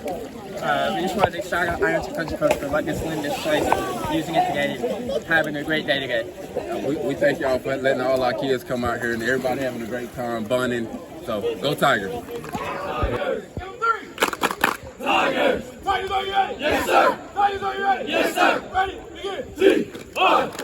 We just wanted to shout out Ironton Country Club for letting us win this place, using it today, having a great day today. We thank y'all for letting all our kids come out here and everybody having a great time, bonding. So, go Tigers! Tigers! Tigers! Tigers, are you ready? Yes, sir! Tigers, are you ready? Yes, sir! Ready? Begin! T-I-G-E-R-S!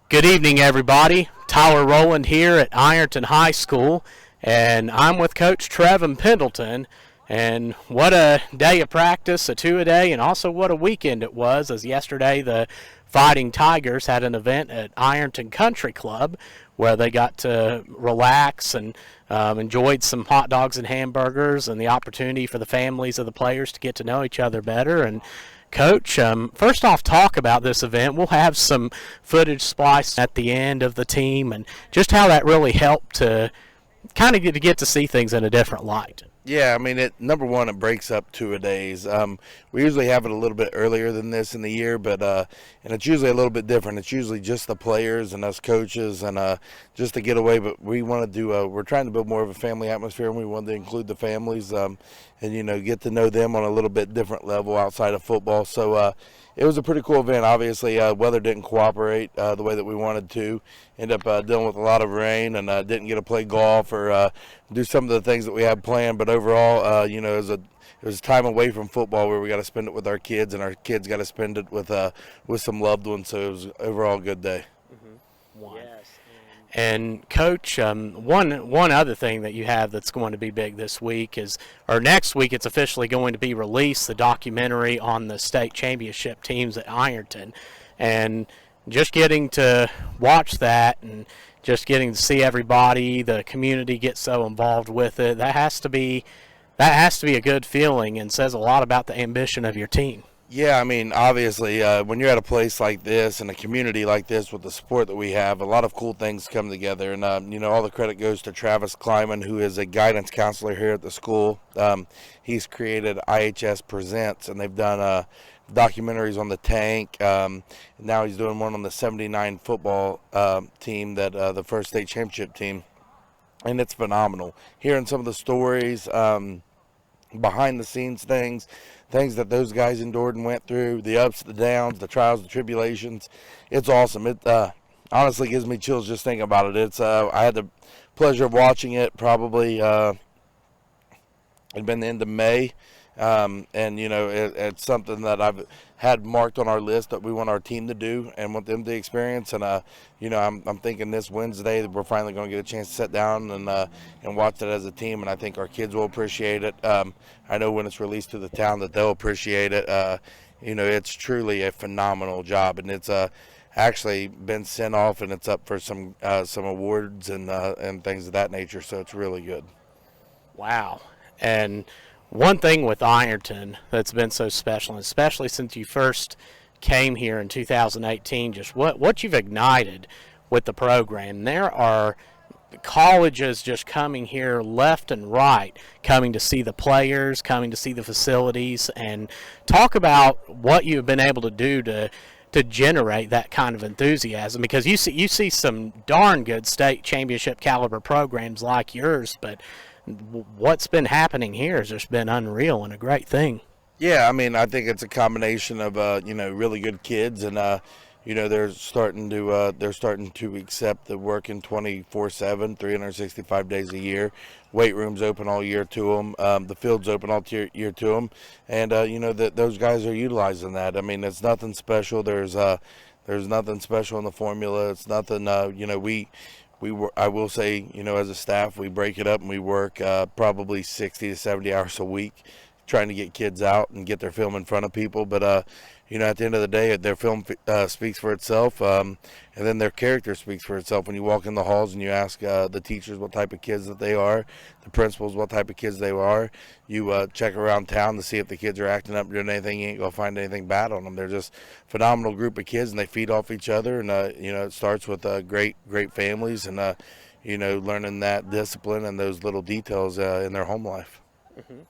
Good evening, everybody. Tyler Rowland here at Ironton High School, and I'm with Coach Trevon Pendleton. And what a day of practice, a two-a-day, and also what a weekend it was, as yesterday the Fighting Tigers had an event at Ironton Country Club where they got to relax and enjoyed some hot dogs and hamburgers and the opportunity for the families of the players to get to know each other better. And Coach, first off, talk about this event. We'll have some footage spliced at the end of the team and just how that really helped to kind of get to see things in a different light. Yeah, I mean, number one, it breaks up two-a-days. We usually have it a little bit earlier than this in the year, but and it's usually a little bit different. It's usually just the players and us coaches and just to get away. But we want to do we're trying to build more of a family atmosphere, and we wanted to include the families and get to know them on a little bit different level outside of football. So it was a pretty cool event. Obviously, weather didn't cooperate the way that we wanted to. Ended up dealing with a lot of rain and didn't get to play golf or do some of the things that we had planned. But overall, it was time away from football where we got to spend it with our kids, and our kids got to spend it with some loved ones. So it was overall a good day. Mm-hmm. Yes. And Coach, one other thing that you have that's going to be big this week or next week, it's officially going to be released, the documentary on the state championship teams at Ironton. And just getting to watch that and just getting to see everybody, the community get so involved with it, that has to be a good feeling and says a lot about the ambition of your team. Yeah, I mean, obviously, when you're at a place like this and a community like this with the support that we have, a lot of cool things come together. And, all the credit goes to Travis Kleiman, who is a guidance counselor here at the school. He's created IHS Presents, and they've done documentaries on the tank. Now he's doing one on the 79 football team, the first state championship team. And it's phenomenal. Hearing some of the stories, behind-the-scenes things that those guys endured and went through, the ups, the downs, the trials, the tribulations. It's awesome. It honestly gives me chills just thinking about it. It's I had the pleasure of watching it probably it'd been the end of May. It's something that I've had marked on our list that we want our team to do and want them to experience. And, I'm thinking this Wednesday that we're finally going to get a chance to sit down and watch it as a team. And I think our kids will appreciate it. I know when it's released to the town that they'll appreciate it. It's truly a phenomenal job, and it's actually been sent off, and it's up for some awards and things of that nature. So it's really good. Wow. And one thing with Ironton that's been so special, and especially since you first came here in 2018, just what you've ignited with the program. There are colleges just coming here left and right, coming to see the players, coming to see the facilities, and talk about what you've been able to do to generate that kind of enthusiasm, because you see some darn good state championship caliber programs like yours, but what's been happening here has just been unreal and a great thing. Yeah, I mean, I think it's a combination of really good kids, and they're starting to accept the working 24/7, 365 days a year. Weight rooms open all year to them. The field's open all year to them, and those guys are utilizing that. I mean, it's nothing special. There's nothing special in the formula. It's nothing. I will say, as a staff, we break it up and we work probably 60 to 70 hours a week trying to get kids out and get their film in front of people. But, at the end of the day, their film speaks for itself, and then their character speaks for itself. When you walk in the halls and you ask the teachers what type of kids that they are, the principals what type of kids they are, you check around town to see if the kids are acting up, doing anything. You ain't going to find anything bad on them. They're just a phenomenal group of kids, and they feed off each other. And, it starts with great families and, learning that discipline and those little details in their home life. Mm-hmm.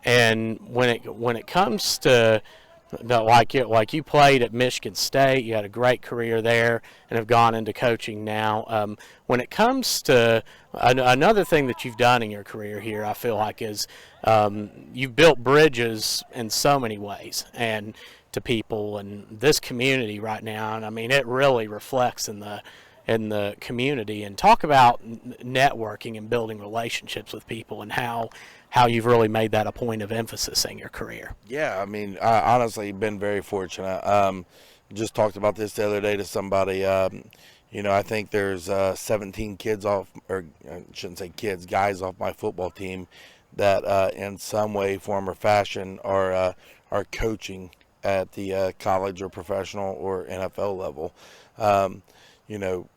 And when it comes to no, like you played at Michigan State, you had a great career there, and have gone into coaching now. When it comes to another thing that you've done in your career here, I feel like is you've built bridges in so many ways and to people and this community right now, and I mean it really reflects in the community. And talk about networking and building relationships with people and how you've really made that a point of emphasis in your career. Yeah, I mean, I honestly been very fortunate. Just talked about this the other day to somebody. I think there's 17 kids off, or I shouldn't say kids, guys off my football team that in some way, form, or fashion are coaching at the college or professional or NFL level.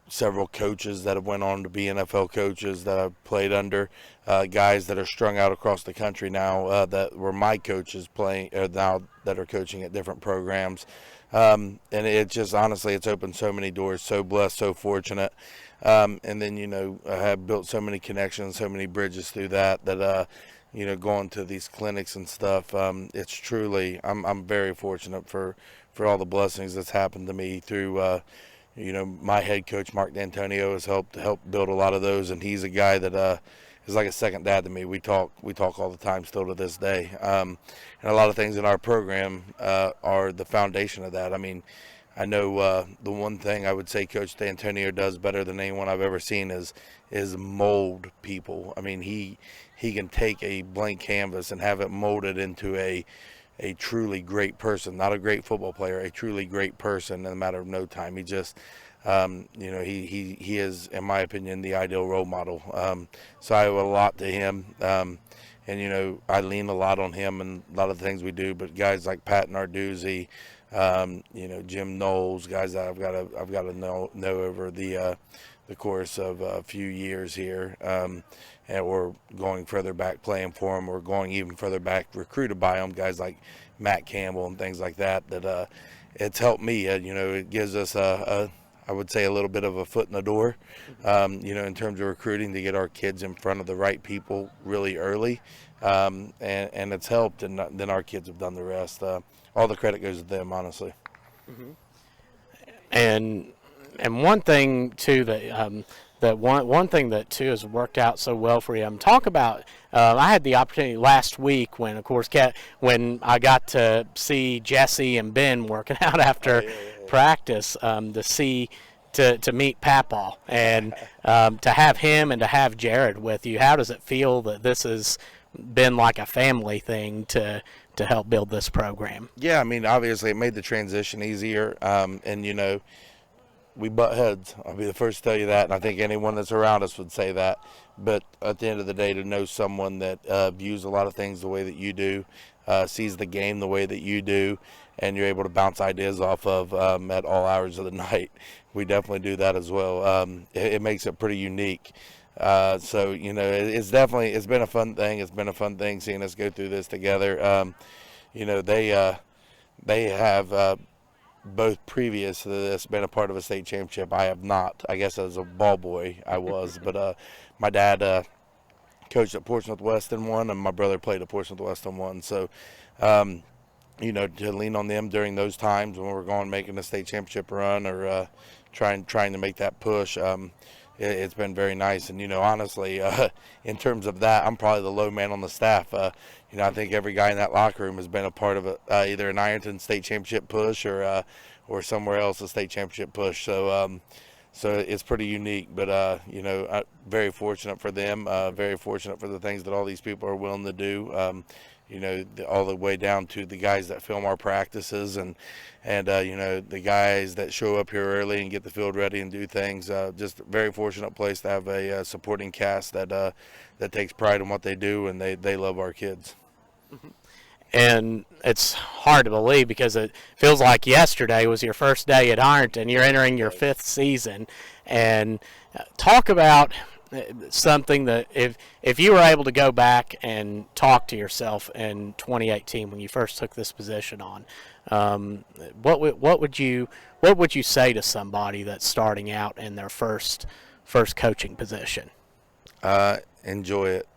Several coaches that have went on to be NFL coaches that I've played under, guys that are strung out across the country now that were my coaches playing, now that are coaching at different programs. And it just, honestly, it's opened so many doors, so blessed, so fortunate. And then, I have built so many connections, so many bridges through that going to these clinics and stuff, it's truly, I'm very fortunate for all the blessings that's happened to me through, my head coach, Mark D'Antonio, has helped build a lot of those, and he's a guy that is like a second dad to me. We talk all the time still to this day. And a lot of things in our program are the foundation of that. I mean, I know the one thing I would say Coach D'Antonio does better than anyone I've ever seen is mold people. I mean, he can take a blank canvas and have it molded into a truly great person, not a great football player, a truly great person in a matter of no time. He just, he is, in my opinion, the ideal role model. So I owe a lot to him. And, I lean a lot on him and a lot of the things we do, but guys like Pat Narduzzi, Jim Knowles, guys that I've got to know over the course of a few years here. And we're going further back playing for them. We're going even further back recruited by them, guys like Matt Campbell and things like that, it's helped me. It gives us I would say a little bit of a foot in the door, in terms of recruiting to get our kids in front of the right people really early. And it's helped, and then our kids have done the rest. All the credit goes to them, honestly. Mm-hmm. And one thing too that one thing that too has worked out so well for you. Talk about. I had the opportunity last week when, of course, when I got to see Jesse and Ben working out after practice, to meet Papaw and to have him and to have Jared with you. How does it feel that this has been like a family thing to help build this program? Yeah, I mean, obviously it made the transition easier, and we butt heads. I'll be the first to tell you that, and I think anyone that's around us would say that. But at the end of the day, to know someone that views a lot of things the way that you do, sees the game the way that you do, and you're able to bounce ideas off of at all hours of the night, we definitely do that as well. It makes it pretty unique. So, it's been a fun thing. It's been a fun thing seeing us go through this together. They have both previous to this been a part of a state championship. I have not. I guess as a ball boy I was, but my dad coached at Portsmouth West and won, and my brother played at Portsmouth West and won. So, to lean on them during those times when we're going making a state championship run or trying to make that push, it's been very nice. And honestly, in terms of that, I'm probably the low man on the staff. I think every guy in that locker room has been a part of either an Ironton state championship push or somewhere else a state championship push. So it's pretty unique. But very fortunate for them. Very fortunate for the things that all these people are willing to do. All the way down to the guys that film our practices and the guys that show up here early and get the field ready and do things. Just a very fortunate place to have a supporting cast that takes pride in what they do, and they love our kids. And it's hard to believe because it feels like yesterday was your first day at Ironton. You're entering your 5th season. And talk about something that if you were able to go back and talk to yourself in 2018 when you first took this position on, what would you say to somebody that's starting out in their first coaching position? Enjoy it.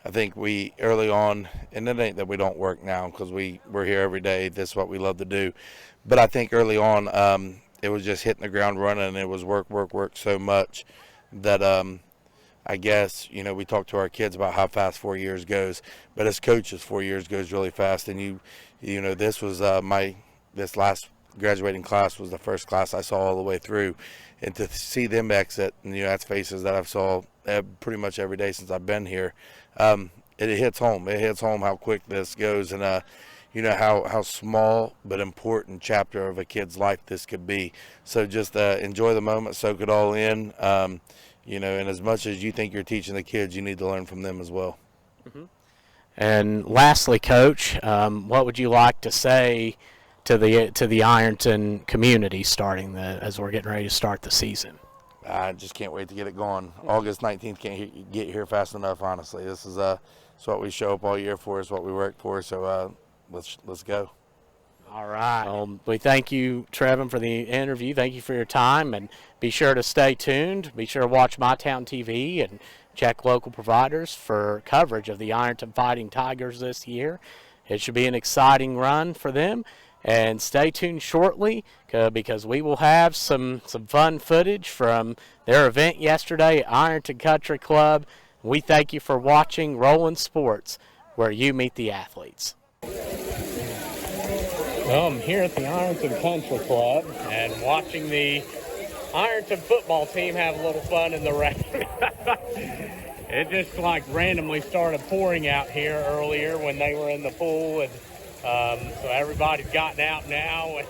I think we early on, and it ain't that we don't work now because we're here every day. This is what we love to do. But I think early on, it was just hitting the ground running, and it was work so much that I guess, we talk to our kids about how fast 4 years goes, but as coaches, 4 years goes really fast. And this was this last graduating class was the first class I saw all the way through, and to see them exit, and that's faces that I've saw pretty much every day since I've been here. It hits home. It hits home how quick this goes, and how small but important chapter of a kid's life this could be. So just enjoy the moment, soak it all in. And as much as you think you're teaching the kids, you need to learn from them as well. Mm-hmm. And lastly, Coach, what would you like to say to the Ironton community as we're getting ready to start the season? I just can't wait to get it going. August 19th can't get here fast enough, honestly. This is it's what we show up all year for. It's what we work for. So let's go. All right. Well, we thank you, Trevon, for the interview. Thank you for your time, and be sure to stay tuned. Be sure to watch My Town TV and check local providers for coverage of the Ironton Fighting Tigers this year. It should be an exciting run for them. And stay tuned shortly because we will have some fun footage from their event yesterday at Ironton Country Club. We thank you for watching Roland Sports, where you meet the athletes. Well, I'm here at the Ironton Country Club and watching the Ironton football team have a little fun in the rain. It just randomly started pouring out here earlier when they were in the pool, and so everybody's gotten out now.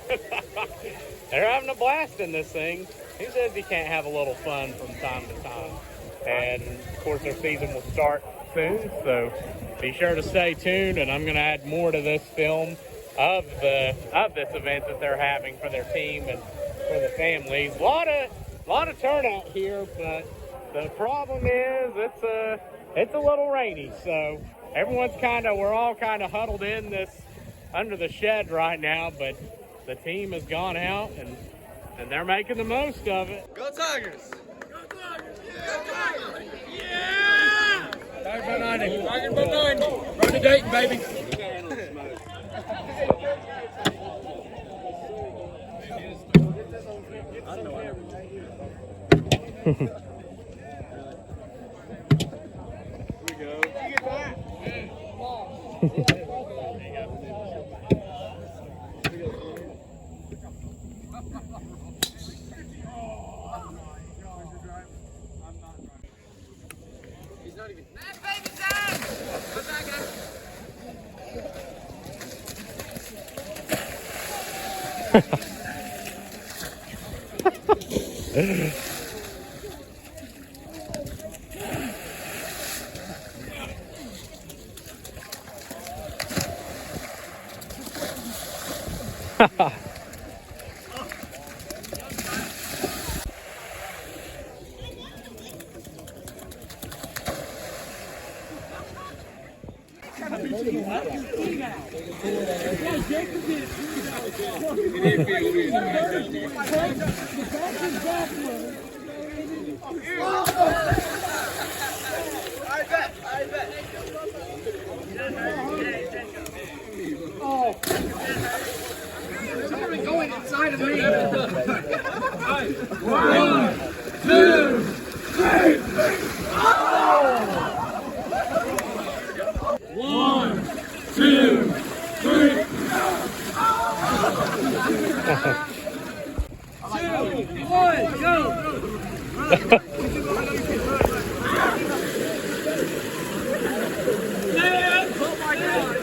They're having a blast in this thing. Who says you can't have a little fun from time to time? And of course their season will start soon, so be sure to stay tuned, and I'm going to add more to this film of this event that they're having for their team and for the families. A lot of turnout here, but the problem is it's a little rainy, so we're all kind of huddled in this under the shed right now, but the team has gone out and they're making the most of it. Go Tigers! Go Tigers! Yeah! Go Tigers! Yeah! Tigers by 90. Tigers by 90. Run the Dayton, baby. I bet. Someone going inside of me. 1, 2, 3. 1, 2, 3. 2, 1, go. Oh my God.